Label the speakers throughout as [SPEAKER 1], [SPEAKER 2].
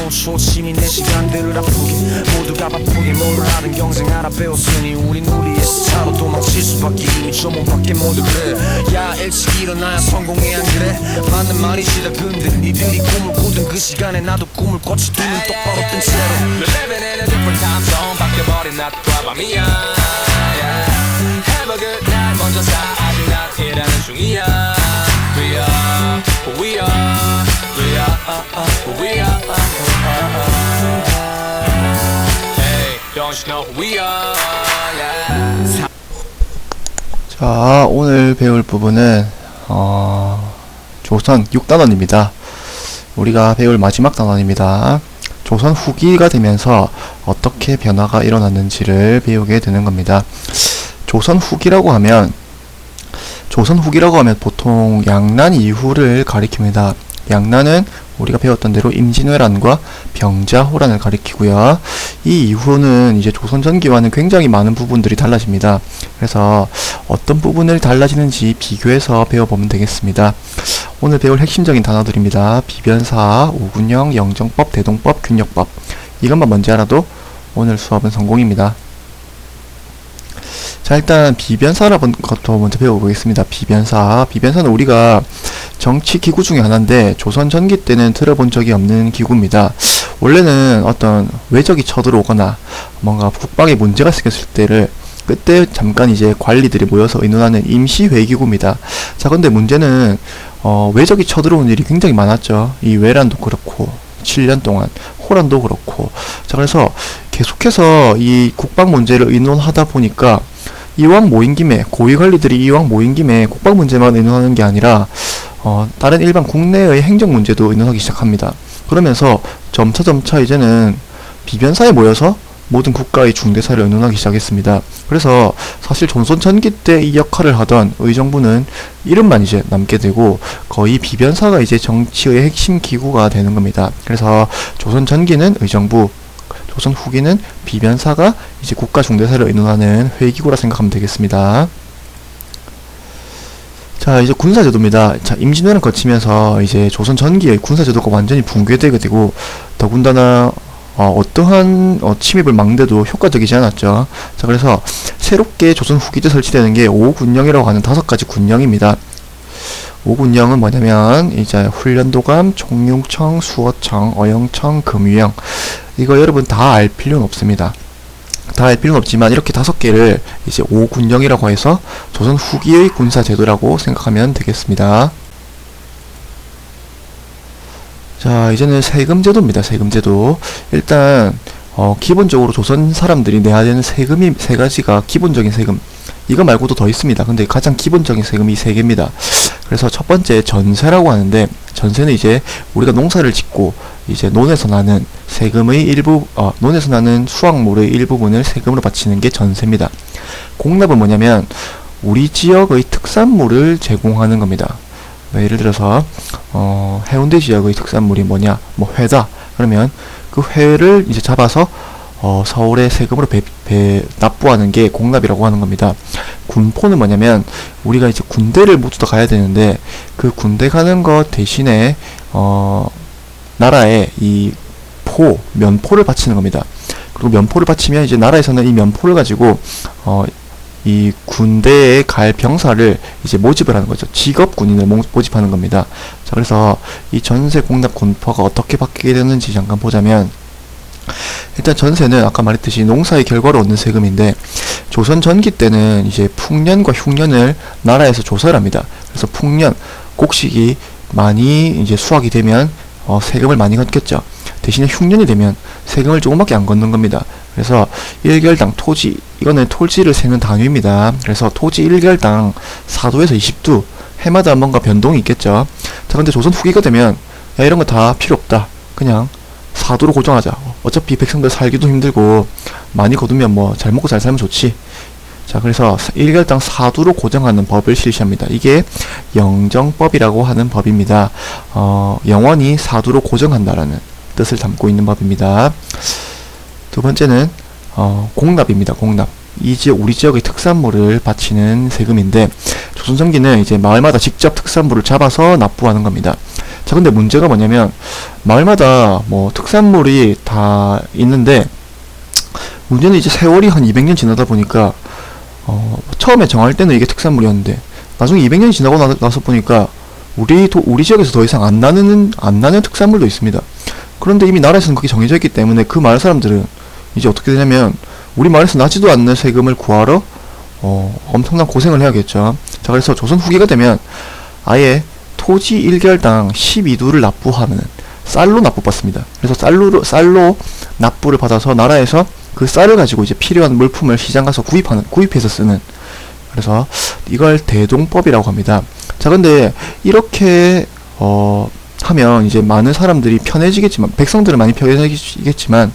[SPEAKER 1] 초심이 내 시간들을 아프게 모두가 바쁘게 뭘 하든 경쟁 하나 배웠으니 우린 우리의 스타로 도망칠 수밖에 이미 조목밖에 모두 그래 야 일찍 일어나야 성공해 안 그래 맞는 말이시다 근데 니들이 꿈을 꾸던 그 시간에 나도 꿈을 꿨지 두 눈 똑바로 뜬 채로 We're living in a different time zone 바뀌어버린 낮과 밤이야 Have a good night 먼저 사 아직 난 일하는 중이야 We are who we are We are who we are Hey don't you know who we are yeah.
[SPEAKER 2] 자, 오늘 배울 부분은 조선 6단원입니다. 우리가 배울 마지막 단원입니다. 조선 후기가 되면서 어떻게 변화가 일어났는지를 배우게 되는 겁니다. 조선 후기라고 하면 보통 양난 이후를 가리킵니다. 양난은 우리가 배웠던 대로 임진왜란과 병자호란을 가리키고요. 이 이후는 이제 조선 전기와는 굉장히 많은 부분들이 달라집니다. 그래서 어떤 부분을 달라지는지 비교해서 배워보면 되겠습니다. 오늘 배울 핵심적인 단어들입니다. 비변사, 오군영, 영정법, 대동법, 균역법. 이것만 먼저 알아도 오늘 수업은 성공입니다. 자, 일단 비변사라는 것부터 먼저 배워보겠습니다. 비변사는 우리가 정치 기구 중에 하나인데 조선 전기 때는 들어본 적이 없는 기구입니다. 원래는 어떤 외적이 쳐들어오거나 뭔가 국방에 문제가 생겼을 때를 그때 잠깐 이제 관리들이 모여서 의논하는 임시회기구입니다. 자, 근데 문제는 외적이 쳐들어오는 일이 굉장히 많았죠. 이 외란도 그렇고 7년 동안 호란도 그렇고. 자, 그래서 계속해서 이 국방 문제를 의논하다 보니까 이왕 모인 김에 고위관리들이 이왕 모인 김에 국방 문제만 의논하는 게 아니라 다른 일반 국내의 행정 문제도 의논하기 시작합니다. 그러면서 점차 이제는 비변사에 모여서 모든 국가의 중대사를 의논하기 시작했습니다. 그래서 사실 조선 전기 때 이 역할을 하던 의정부는 이름만 이제 남게 되고 거의 비변사가 이제 정치의 핵심 기구가 되는 겁니다. 그래서 조선 전기는 의정부, 조선 후기는 비변사가 이제 국가 중대사를 의논하는 회기구라 생각하면 되겠습니다. 자, 이제 군사제도입니다. 자, 임진왜란 거치면서 이제 조선 전기의 군사제도가 완전히 붕괴되게 되고 더군다나 어떠한 침입을 막는데도 효과적이지 않았죠. 자, 그래서 새롭게 조선 후기 때 설치되는 게 5군령이라고 하는 5가지 군령입니다. 5군령은 뭐냐면 이제 훈련도감, 총융청, 수어청, 어영청, 금유영. 이거 여러분 다 알 필요는 없습니다. 다 알 필요는 없지만 이렇게 5개를 이제 5군령이라고 해서 조선 후기의 군사제도라고 생각하면 되겠습니다. 자, 이제는 세금제도입니다. 세금제도. 일단 기본적으로 조선 사람들이 내야 되는 세금이 3가지가 기본적인 세금. 이거 말고도 더 있습니다. 근데 가장 기본적인 세금이 3개입니다. 그래서 첫 번째 전세라고 하는데, 전세는 이제 우리가 농사를 짓고 이제 논에서 나는 세금의 일부, 논에서 나는 수확물의 일부분을 세금으로 바치는 게 전세입니다. 공납은 뭐냐면 우리 지역의 특산물을 제공하는 겁니다. 예를 들어서 해운대 지역의 특산물이 뭐냐, 뭐 회다. 그러면 그 회를 이제 잡아서 서울에 세금으로 납부하는 게 공납이라고 하는 겁니다. 군포는 뭐냐면 우리가 이제 군대를 모두 다 가야 되는데 그 군대 가는 것 대신에 나라에 이 면포를 바치는 겁니다. 그리고 면포를 바치면 이제 나라에서는 이 면포를 가지고 이 군대에 갈 병사를 이제 모집을 하는 거죠. 직업 군인을 모집하는 겁니다. 자, 그래서 이 전세 공납 군포가 어떻게 바뀌게 되는지 잠깐 보자면, 일단 전세는 아까 말했듯이 농사의 결과로 얻는 세금인데 조선 전기 때는 이제 풍년과 흉년을 나라에서 조사를 합니다. 그래서 풍년, 곡식이 많이 이제 수확이 되면 세금을 많이 걷겠죠. 대신에 흉년이 되면 세금을 조금밖에 안 걷는 겁니다. 그래서 1개월당 토지, 이거는 토지를 세는 단위입니다. 그래서 토지 1개월당 4도에서 20도, 해마다 뭔가 변동이 있겠죠. 자, 근데 조선 후기가 되면 야, 이런 거 다 필요 없다. 그냥 4도로 고정하자. 어차피 백성들 살기도 힘들고 많이 거두면 뭐 잘 먹고 잘 살면 좋지. 자, 그래서 1개월당 4도로 고정하는 법을 실시합니다. 이게 영정법이라고 하는 법입니다. 영원히 4도로 고정한다라는 뜻을 담고 있는 법입니다. 두 번째는 공납입니다. 공납. 우리 지역의 특산물을 바치는 세금인데 조선 전기는 이제 마을마다 직접 특산물을 잡아서 납부하는 겁니다. 자, 근데 문제가 뭐냐면 마을마다 뭐 특산물이 다 있는데 문제는 이제 세월이 한 200년 지나다 보니까 처음에 정할 때는 이게 특산물이었는데 나중에 200년이 지나고 나서 보니까 우리 지역에서 더 이상 안 나는 특산물도 있습니다. 그런데 이미 나라에서는 그게 정해져 있기 때문에 그 마을 사람들은 이제 어떻게 되냐면 우리 마을에서 나지도 않는 세금을 구하러 엄청난 고생을 해야겠죠. 자, 그래서 조선 후기가 되면 아예 토지 1결당 12두를 납부하는 쌀로 납부받습니다. 그래서 쌀로 납부를 받아서 나라에서 그 쌀을 가지고 이제 필요한 물품을 시장 가서 구입해서 쓰는, 그래서 이걸 대동법이라고 합니다. 자, 근데 이렇게 하면 이제 많은 사람들이 편해지겠지만, 백성들은 많이 편해지겠지만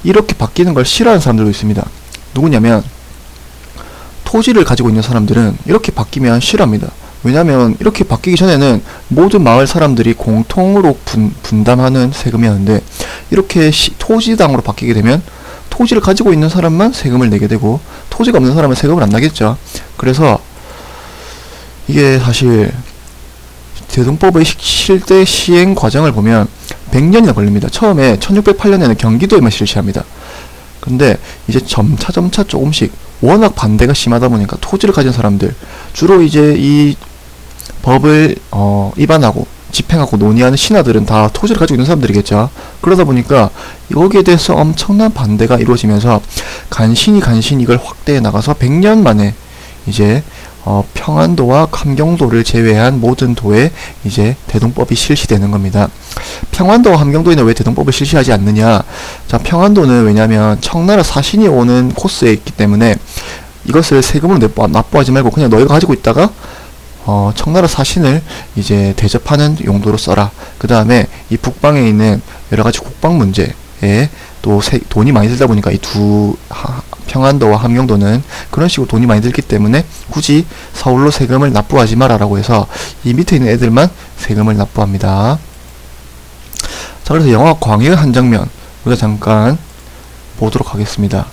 [SPEAKER 2] 이렇게 바뀌는 걸 싫어하는 사람들도 있습니다. 누구냐면 토지를 가지고 있는 사람들은 이렇게 바뀌면 싫어합니다. 왜냐면 이렇게 바뀌기 전에는 모든 마을 사람들이 공통으로 분담하는 세금이었는데 이렇게 토지당으로 바뀌게 되면 토지를 가지고 있는 사람만 세금을 내게 되고 토지가 없는 사람은 세금을 안 나겠죠. 그래서 이게 사실 대동법의 실제 시행 과정을 보면 100년이나 걸립니다. 처음에 1608년에는 경기도에만 실시합니다. 근데 이제 점차 조금씩 워낙 반대가 심하다 보니까 토지를 가진 사람들, 주로 이제 이 법을 입안하고 집행하고 논의하는 신하들은 다 토지를 가지고 있는 사람들이겠죠. 그러다 보니까 여기에 대해서 엄청난 반대가 이루어지면서 간신히 이걸 확대해 나가서 100년 만에 이제 평안도와 함경도를 제외한 모든 도에 이제 대동법이 실시되는 겁니다. 평안도와 함경도에는 왜 대동법을 실시하지 않느냐? 자, 평안도는 왜냐면 청나라 사신이 오는 코스에 있기 때문에 이것을 세금으로 납부하지 말고 그냥 너희가 가지고 있다가 청나라 사신을 이제 대접하는 용도로 써라. 그 다음에 이 북방에 있는 여러가지 국방 문제에 또 돈이 많이 들다 보니까 이 두 평안도와 함경도는 그런 식으로 돈이 많이 들기 때문에 굳이 서울로 세금을 납부하지 마라라고 해서 이 밑에 있는 애들만 세금을 납부합니다. 자, 그래서 영화 광해의 한 장면 우리가 잠깐 보도록 하겠습니다.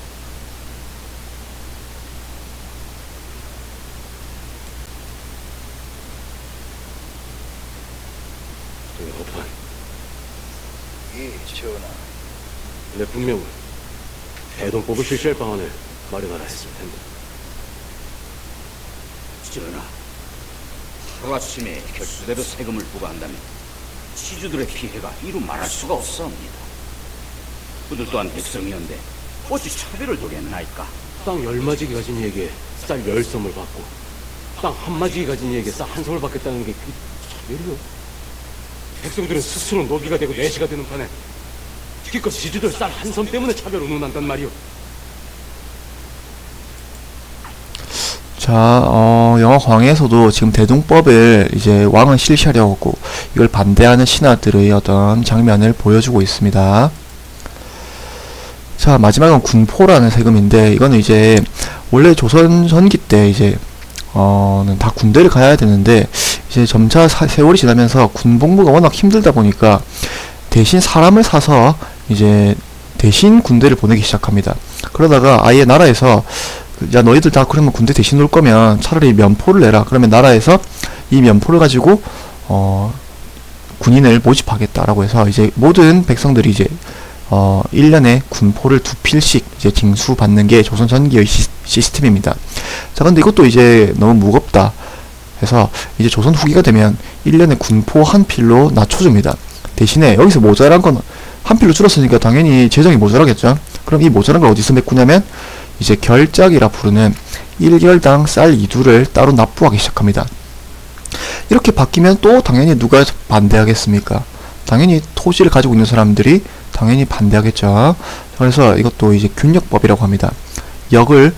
[SPEAKER 3] 전하, 내 분명 대동법을 실시할 방안을 마련하라 했을 텐데.
[SPEAKER 4] 전하, 하루아침에 결수대로 세금을 부과한다면 시주들의 피해가 이루 말할 수가 없사옵니다. 그들 또한 백성이었는데 어찌 차별을 두겠나이까?
[SPEAKER 3] 땅 10마지기 가진 이에게 쌀 10섬을 받고 땅 1마지기 가진 이에게 쌀 1섬을 받겠다는 게 차별이요? 백성들은 스스로 노비가 되고 내시가 되는 판에 기껏 지주들 쌀 1섬 때문에 차별 운운한단 말이오.
[SPEAKER 2] 자, 영화 광해에서도 지금 대동법을 이제 왕은 실시하려고 하고 이걸 반대하는 신하들의 어떤 장면을 보여주고 있습니다. 자, 마지막은 군포라는 세금인데 이거는 이제 원래 조선 전기 때 이제 다 군대를 가야 되는데 이제 점차 세월이 지나면서 군복무가 워낙 힘들다 보니까 대신 사람을 사서 이제 대신 군대를 보내기 시작합니다. 그러다가 아예 나라에서 야, 너희들 다 그러면 군대 대신 올 거면 차라리 면포를 내라. 그러면 나라에서 이 면포를 가지고 군인을 모집하겠다라고 해서 이제 모든 백성들이 이제 1년에 군포를 2필씩 이제 징수받는 게 조선 전기의 시스템입니다. 자, 근데 이것도 이제 너무 무겁다 해서 이제 조선 후기가 되면 1년에 군포 1필로 낮춰줍니다. 대신에 여기서 모자란 건 1필로 줄었으니까 당연히 재정이 모자라겠죠. 그럼 이 모자란 걸 어디서 메꾸냐면 이제 결작이라 부르는 1결당 쌀 2두를 따로 납부하기 시작합니다. 이렇게 바뀌면 또 당연히 누가 반대하겠습니까? 당연히 토지를 가지고 있는 사람들이 당연히 반대하겠죠. 그래서 이것도 이제 균역법이라고 합니다. 역을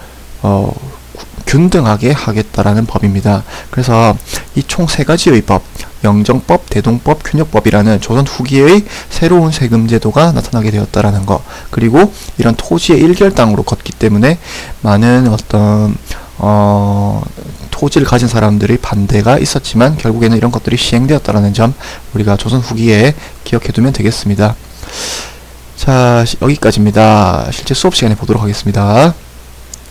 [SPEAKER 2] 균등하게 하겠다라는 법입니다. 그래서 이 총 3가지의 법, 영정법, 대동법, 균역법이라는 조선 후기의 새로운 세금 제도가 나타나게 되었다라는 거, 그리고 이런 토지의 1결당으로 걷기 때문에 많은 어떤 토지를 가진 사람들의 반대가 있었지만 결국에는 이런 것들이 시행되었다라는 점 우리가 조선 후기에 기억해두면 되겠습니다. 자, 여기까지입니다. 실제 수업 시간에 보도록 하겠습니다.